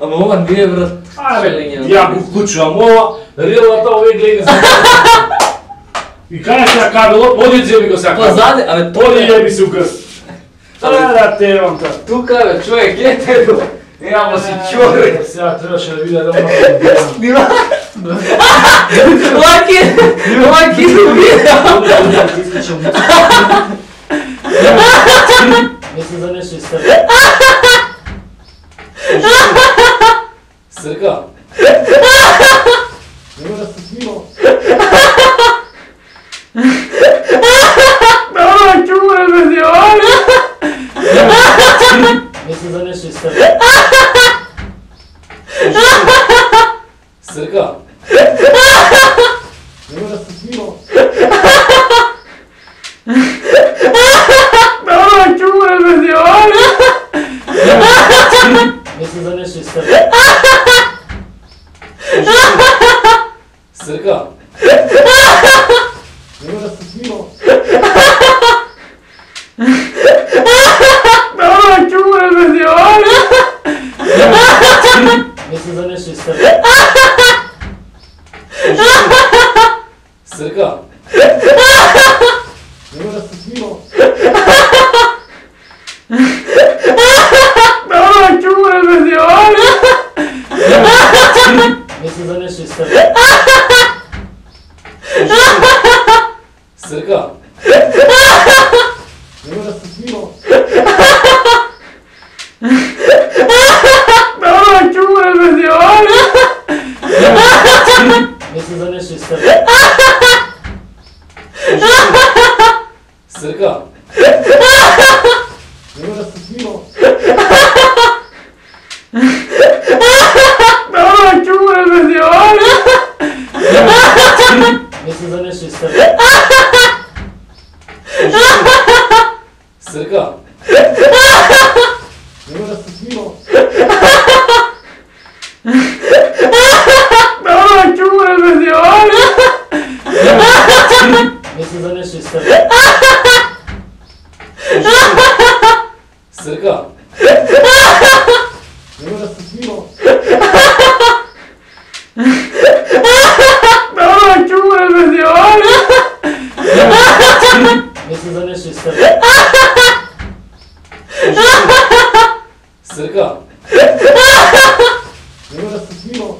Ама ова не е брат. Ја го вклучувам ова, рилата овие гледи за. И кај се кабело, подије ми го сака. Па заде, абе Толи ја би се укрс. Да те вам та. тука бе, човек, гледате го. Нема си човек. Сега требаше да видя да Снима. Лаки видео. Мисли за нешто исте. Срка. Нема да се снимал. Чуре да си оля. Мисли за нешто исте. Срка. Нема да се снимал. Чуре да си оля. Мисли за нешто исте. Срка. Нема да се снимал. Чуре да си оля. Мисли за нешто исте. Срка. Нема да се снимал. Чуре да си оля. Мисли за нешто исте. Срка. Нема да се снимал. Чуре да си оля. Мисли за нешто исте. Срка. Нема да се снимал. Чуре да си оля. Мисли за нешто исте. Срка. Нема да се снимал. Чуре да си оля. Мисли за нешто исте. Срка. Нема да се снимал. Чуре да си оля. Мисли за нешто исте. Срка. Нема да се снимал.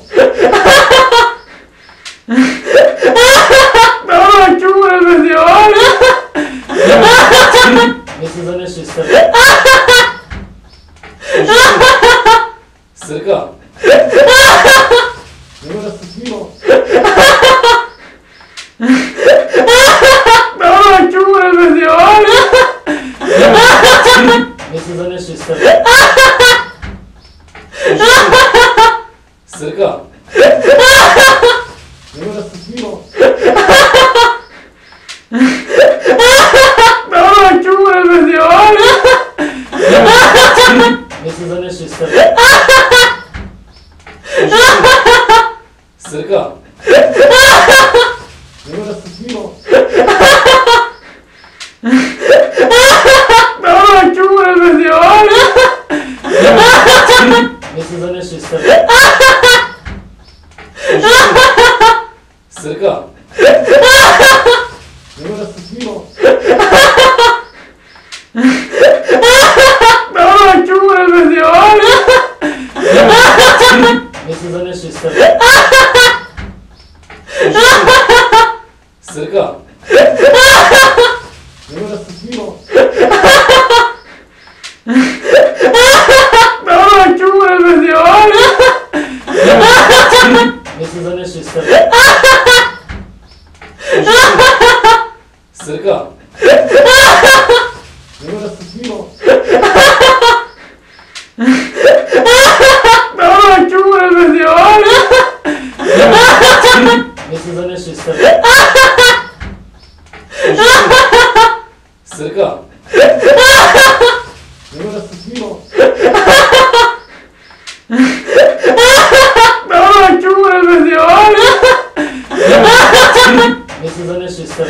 Чуре да си оля. Мисли за нешто исте. Срка. Нема да се снимал. Чуре да си оля. Мисли за нешто исте. Срка. Нема да се снимал. Чуре да си оля. Мисли за нешто исте. Срка. Нема да се снимал. Чуре да си оля. Мисли за нешто исте. Срка. Нема да се снимал. Чуре да си оля. Мисли за нешто исте. Срка. Нема да се снимал. Чуре да си оля. Мисли за нешто исте. Срка. Нема да се снимал. Чуре да си оля. Мисли за нешто исте. Срка. Нема да се снимал. Чуре да си оля. Мисли за нешто исте.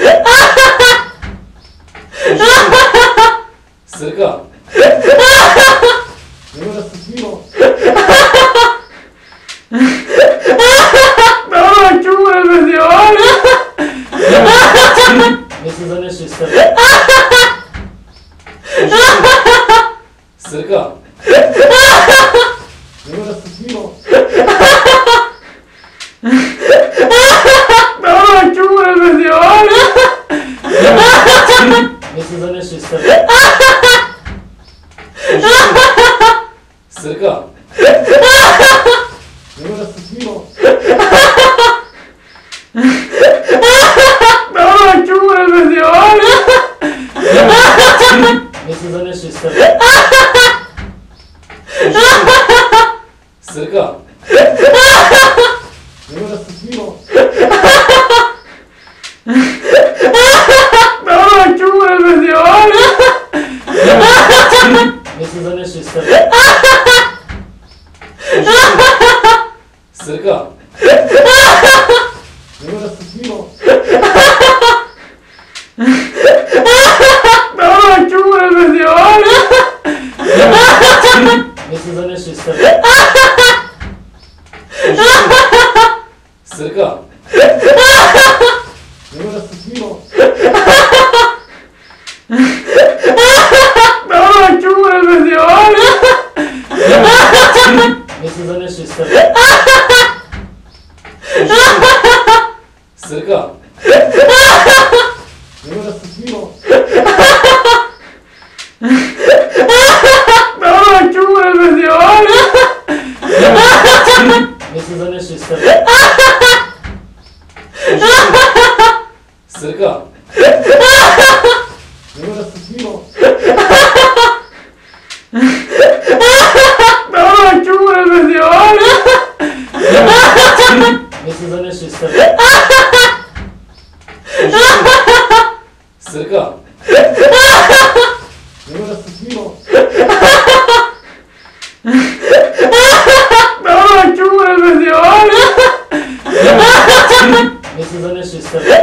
Срка. Нема да се снимал. Nema da se snimao. Давай, чура, задевай! Mislim za nešto iz tebe. Srka. Nema da se snimao. Давай, чура, задевай! Mislim za nešto iz tebe. Srka. Nema da se snimao. Давай, чура, задевай! Mislim za nešto iz tebe. Srka. Nema da se snimao. Давай, чура, задевай! Mislim za nešto iz tebe. Srka. Nema da se snimao. Давай, чура, задевай! Mislim za nešto iz tebe. Srka. Nema da se snimao. Давай, чура, задевай! Mislim za nešto iz tebe. Srka. Nema da se snimao. Давай, чура, задевай! Mislim za nešto iz tebe.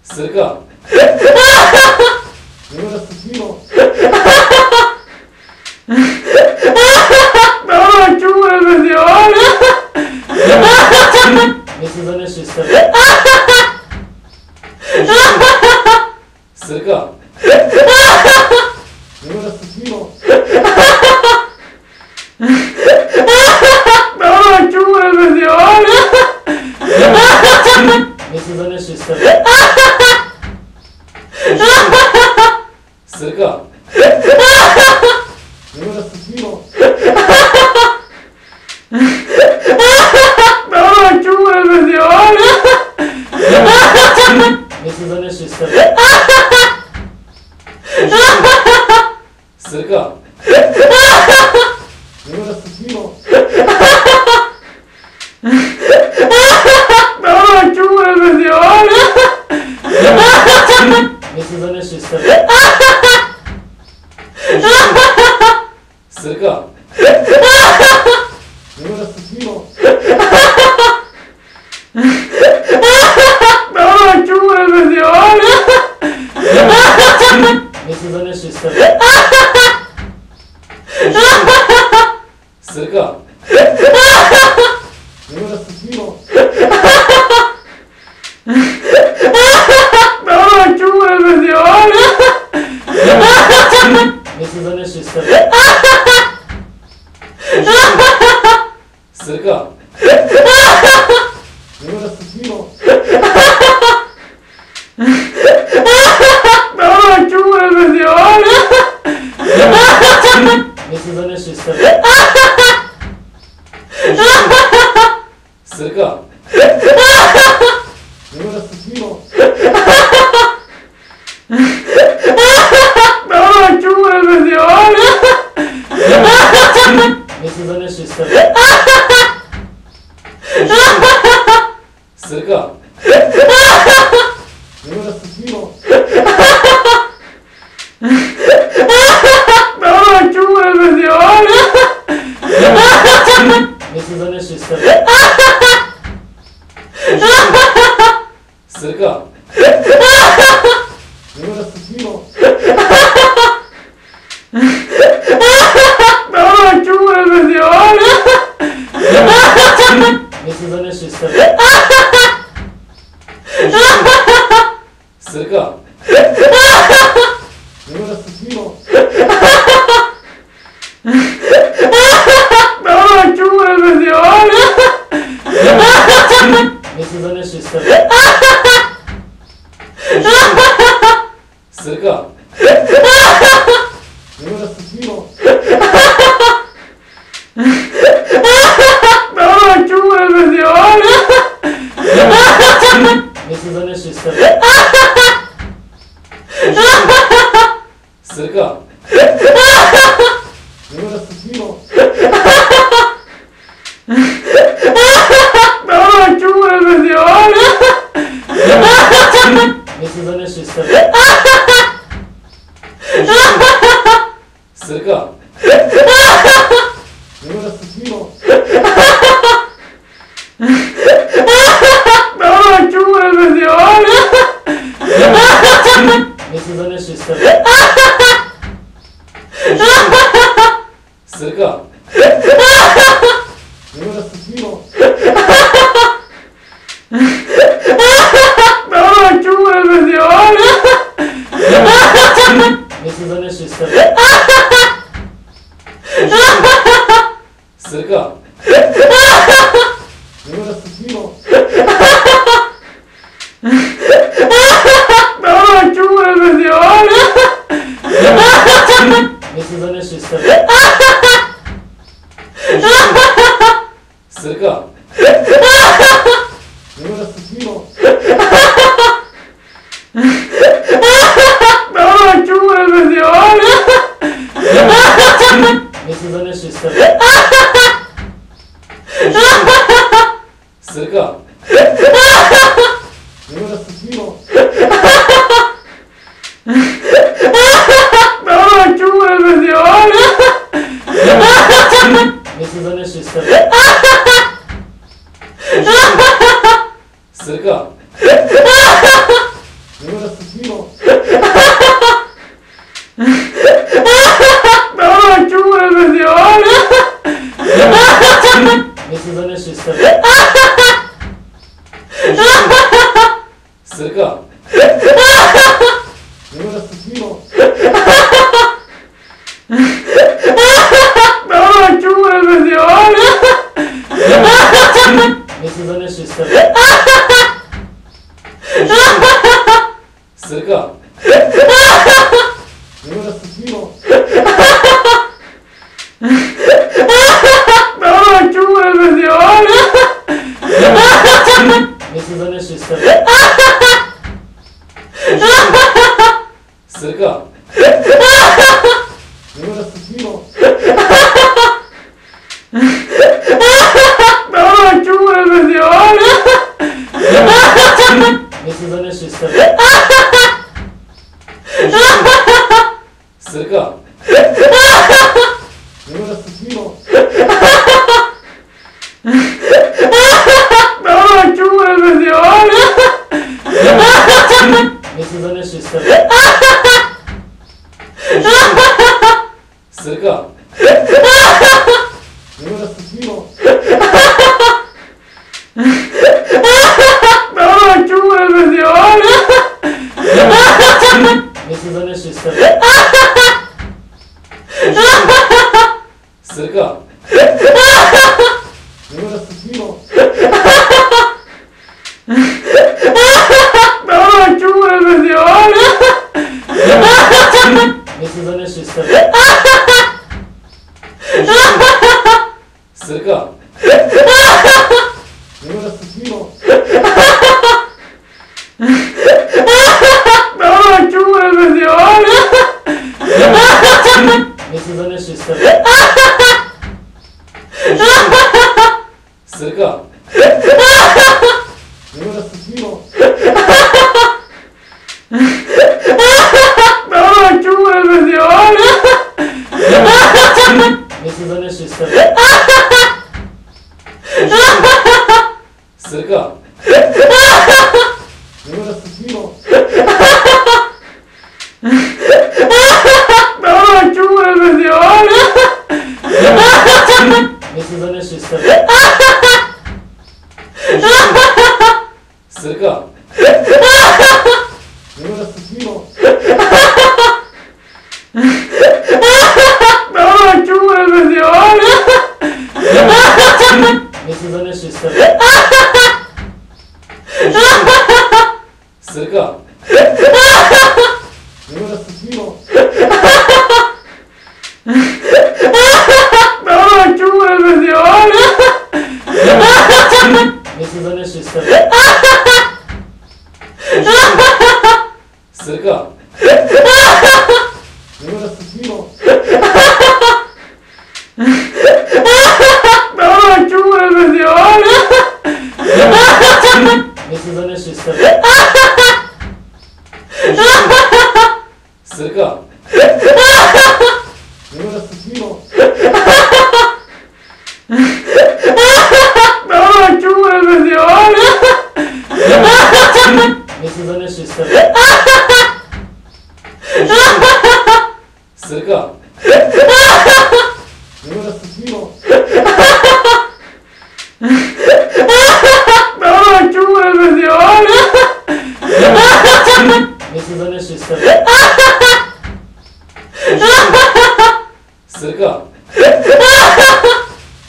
Srka. Nema da se snimao. Давай, чура, задевай! Mislim za nešto iz tebe. Srka. Nema da se snimao. Давай, чура, задевай! Mislim za nešto iz tebe. Srka. Nema da se snimao. Давай, чура, задевай! Mislim za nešto iz tebe. Srka. Nema da se snimao. Давай, чура, задевай! Mislim za nešto iz tebe. Srka. Nema da se snimao. Давай, чура, задевай! Mislim za nešto iz tebe. Srka. Nema da se snimao. Давай, чура, задевай! Mislim za nešto iz tebe. Srka. Nema da se snimao. Давай, чура, задевай! Mislim za nešto iz tebe. Srka. Nema da se snimao. Давай, чура, задевай! Mislim za nešto iz tebe. Srka. Nema da se snimao. Давай, чура, задевай! Mislim za nešto iz tebe. Srka. Evo da ste svimo. Давай, чуvaj me djevojka! Mislim da nešto iz tebe. Srka. Evo da ste svimo. Давай, čuvaj me djevojka! Mislim da nešto iz tebe. Srka. Evo da ste svimo. Давай, čuvaj me djevojka! Mislim da nešto iz tebe. Srka. Evo da ste svimo. Давай, čuvaj me djevojka! Mislim da nešto iz tebe. Srka. Evo da ste svimo. Давай, čuvaj me djevojka! Mislim da nešto iz tebe. Srka. Evo da ste svimo. Давай, čuvaj me djevojka! Mislim da nešto iz tebe. Srka. Evo da ste svimo. Давай, čuvaj me djevojka! Mislim da nešto iz tebe. Srka. Evo da ste svimo. Давай, čuvaj me djevojka! Mislim da nešto iz tebe. Srka. Evo da ste svimo. Давай, čuvaj me djevojka! Mislim da nešto iz tebe. Srka. Evo da ste svimo. Давай, čuvaj me djevojka! Mislim da nešto iz tebe. Srka. Evo da ste svimo. Давай, čuvaj me djevojka! Mislim da nešto iz tebe. Srka. Evo da ste svimo. Давай, čuvaj me djevojka! Mislim da nešto iz tebe. Srka. Evo da ste svimo. Давай, čuvaj me djevojka! Mislim da nešto iz tebe. Srka. Evo da ste svimo. Давай, čuvaj me djevojka! Mislim da nešto iz tebe. Srka. Evo da ste svimo. Давай, čuvaj me djevojka! Mislim da nešto iz tebe. Srka. Evo da ste svimo. Давай, čuvaj me djevojka! Mislim da nešto iz tebe. Srka. Evo da ste svimo. Давай, čuvaj me djevojka! Mislim da nešto iz tebe. Srka. Evo da ste svimo. Давай, čuvaj me djevojka! Mislim da nešto iz tebe. Srka. Evo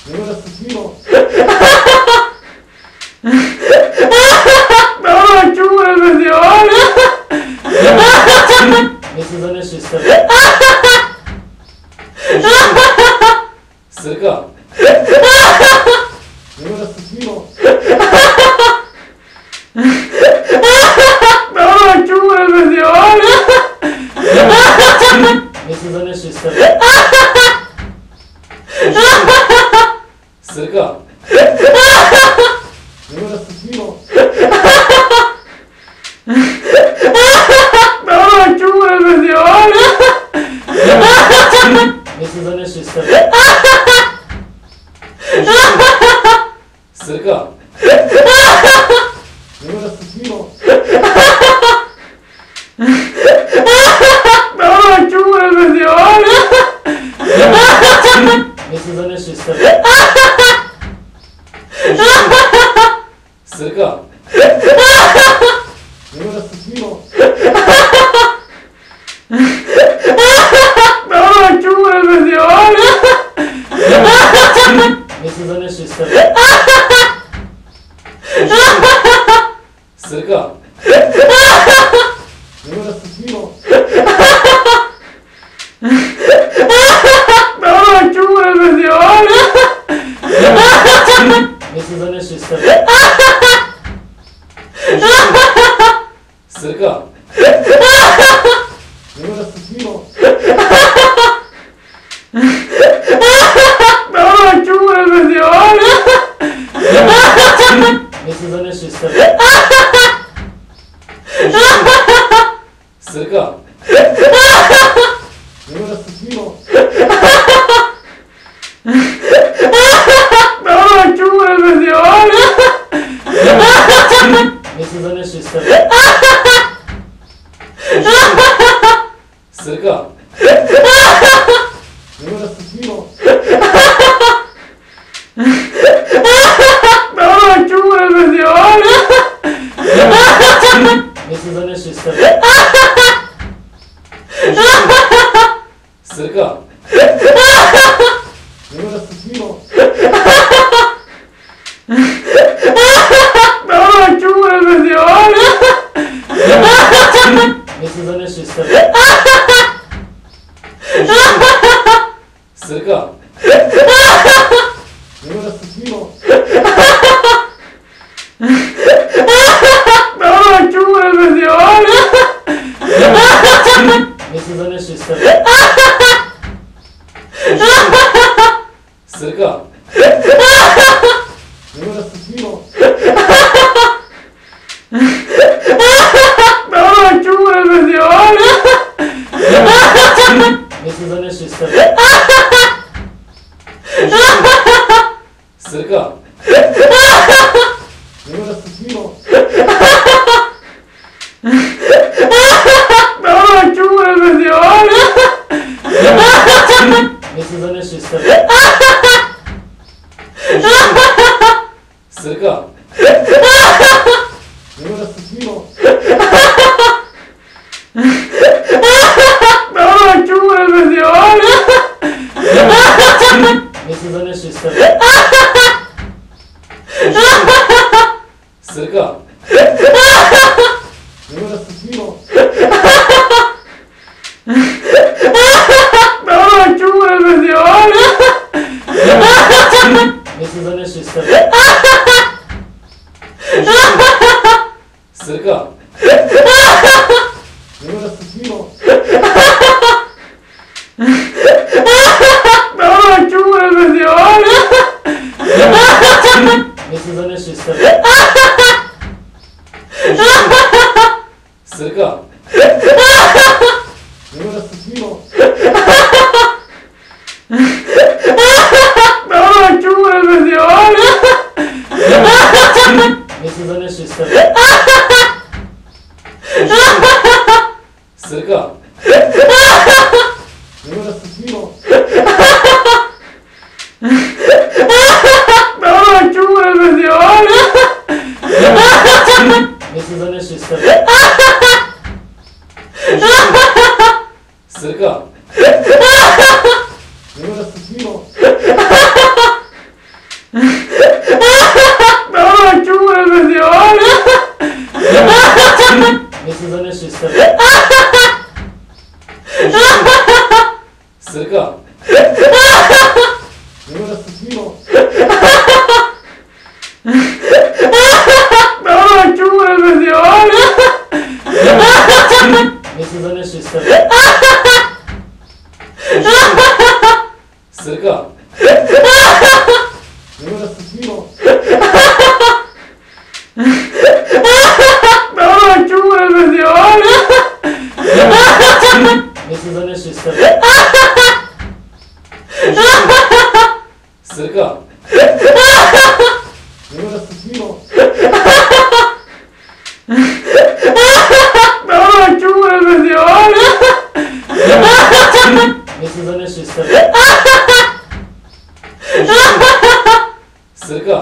Nego da se smilo. Давай, чура, задевай! Ne se zanesu iz tebe. Srka. Nego da se smilo. Давай, чура, задевай! Ne se zanesu iz tebe. Srka. Nego da se smilo. Давай, чура, задевай! Ne se zanesu iz tebe. Srka. Nego da se smilo. Давай, чура, задевай! Ne se zanesu iz tebe. Srka. Nego da se smilo. Давай, чура, задевай! Ne se zanesu iz tebe. Srka. Nego da se smilo. Давай, чура, задевай! Ne se zanesu iz tebe. Srka. Nego da se smilo. Давай, чура, задевай! Ne se zanesu iz tebe. Srka. Nego da se smilo. Давай, чура, задевай! Ne se zanesu iz tebe. Srka. Nego da se smilo. Давай, чура, задевай! Ne se zanesu iz tebe. Srka. Nego da se smilo. Давай, чура, задевай! Ne se zanesu iz tebe. Srka. Nego da se smilo. Давай, чура, задевай! Ne se zanesu iz tebe. Srka. Nego da se smilo. Давай, чура, задевай! Ne se zanesu iz tebe. Srka. Nego da se smilo. Давай, чура, задевай! Ne se zanesu iz tebe. Srka. Nego da se smilo. Давай, чура, задевай! Ne se zanesu iz tebe. Srka. Nego da se smilo. Давай, чура, задевай! Ne se zanesu iz tebe. Srka. Nego da se smilo. Давай, чура, задевай! Ne se zanesu iz tebe. Srka. Nego da se smilo. Давай, чура, задевай! Ne se zanesu iz tebe. Srka. Nego da se smilo. Давай, чура, задевай! Ne se zanesu iz tebe. Srka. Nego da se smilo. snimao. Давай, чувай, Владимир! Mislim da nešto iz tebe. Srka. Evo da sam snimao. Давай, чувай, Владимир! Mislim da nešto iz tebe. Srka. Evo da sam snimao. Давай, чувай, Владимир! Mislim da nešto iz tebe. Srka. Evo da sam snimao. Давай, чувай, Владимир! Mislim da nešto iz tebe. Srka.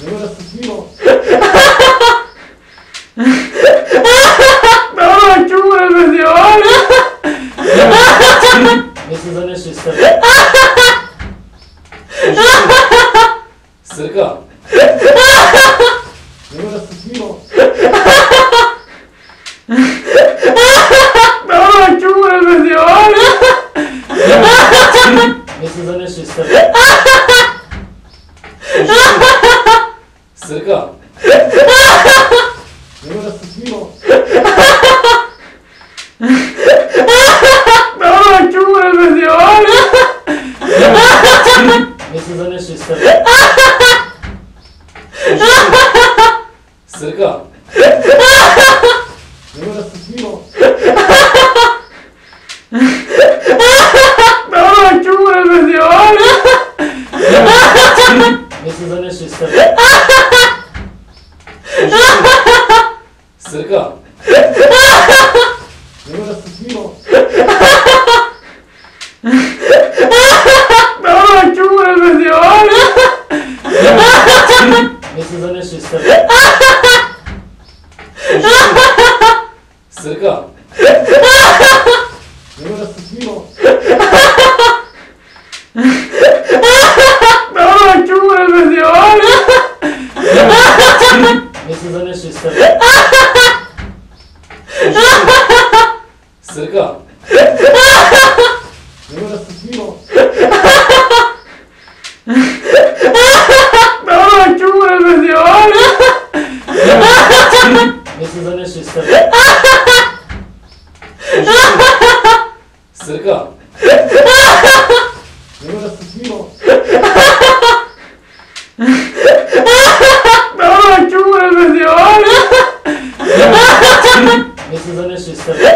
Evo da sam snimao. Давай, чувай, Владимир! Mislim da nešto iz tebe. Srka. Evo da sam snimao. Давай, чувай, Владимир! Mislim da nešto iz tebe. Srka. Evo da sam snimao. Давай, чувай, Владимир! Mislim da nešto iz tebe. Srka. Evo da sam snimao. Давай, чувай, Владимир! Mislim da nešto iz tebe. Srka. Evo da sam snimao. Давай, чувай, Владимир! Mislim da nešto iz tebe. Srka. Evo da sam snimao. Давай, чувай, Владимир! Mislim da nešto iz tebe. Srka. Evo da sam snimao. Давай, чувай, Владимир! Mislim da nešto iz tebe. Srka. Evo da sam snimao. Давай, чувай, Владимир! Mislim da nešto iz tebe.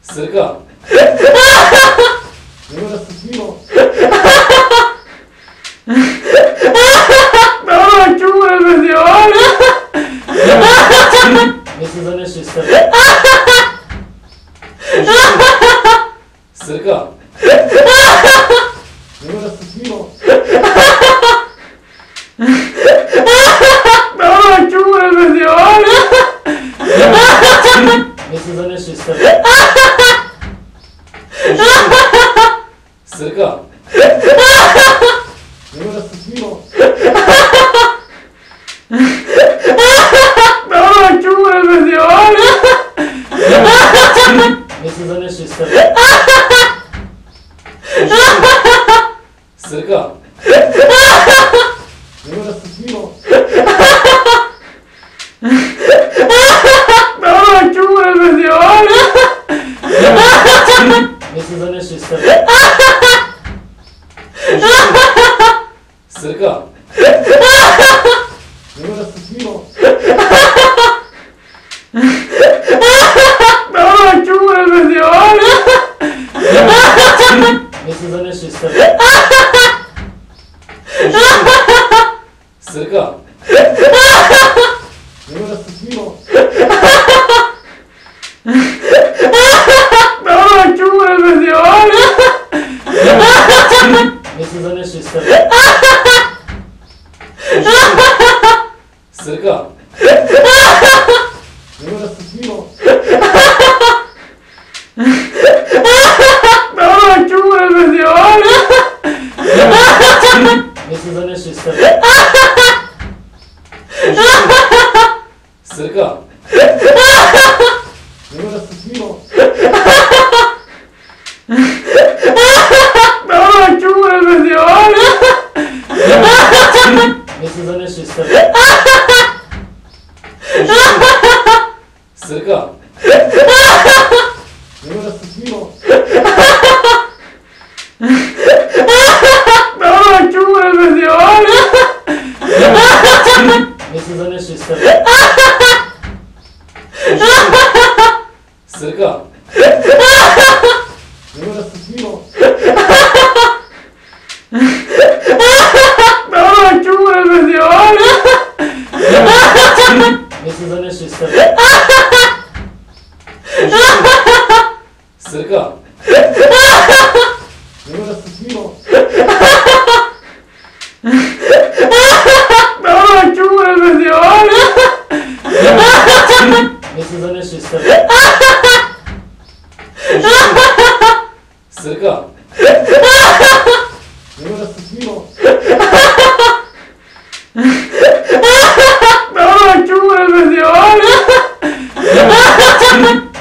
Srka. Evo da sam snimao. Давай, чувай, Владимир! Mislim da nešto iz tebe. Srka. Evo da sam snimao. Давай, чувай, Владимир! Mislim da nešto iz tebe. Srka. Evo da sam snimao. Давай, чувай, Владимир! Mislim da nešto iz tebe. Srka. Evo da sam snimao. Давай, чувай, Владимир! Mislim da nešto iz tebe. Srka. Evo da sam snimao. Давай, чувай, Владимир! Mislim da nešto iz tebe. Srka. Evo da sam snimao. Давай, чувай, Владимир! Mislim da nešto iz tebe. se zanese iz tebe. Srka. Nego da si snimao. Давай, чура, задевай! Ne se zanese iz tebe. Srka. Nego da si snimao. Давай, чура, задевай! Ne se zanese iz tebe. Srka. Nego da si snimao. Давай, чура, задевай! Ne se zanese iz tebe. Srka. Nego da si snimao. Давай, чура, задевай! Ne se zanese iz tebe. Srka. Nego da si snimao. Давай, чура, задевай!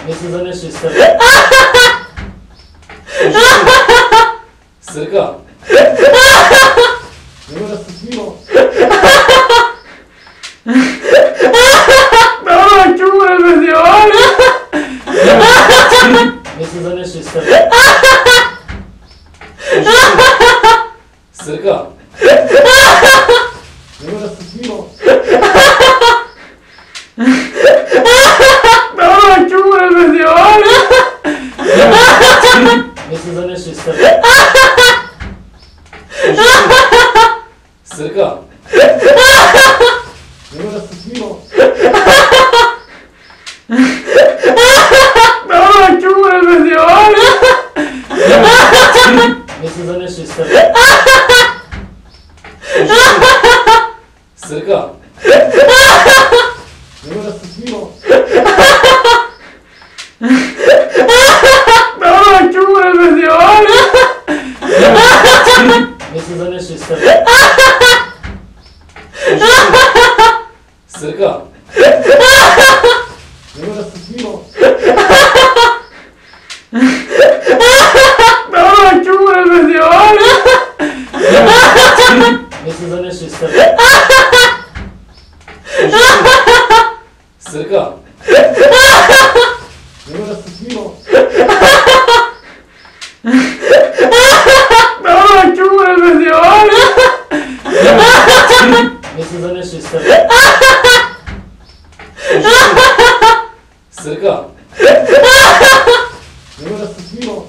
Ne se zanese iz tebe. Srka. Nego da si snimao. Давай, чура, задевай! Ne se zanese iz tebe. Srka. Nego da si snimao. Давай, чура, задевай! Ne se zanese iz tebe. Srka. Nego da si snimao. Давай, чура, задевай! Ne se zanese iz tebe. Srka. Nego da si snimao. Давай, чура, задевай! Ne se zanese iz tebe. Srka. Nego da si snimao. Давай, чура, задевай! Ne se zanese iz tebe. Srka. Nego da si snimao. Давай, чура, задевай! Ne se zanese iz tebe. Srka. Nego da si snimao.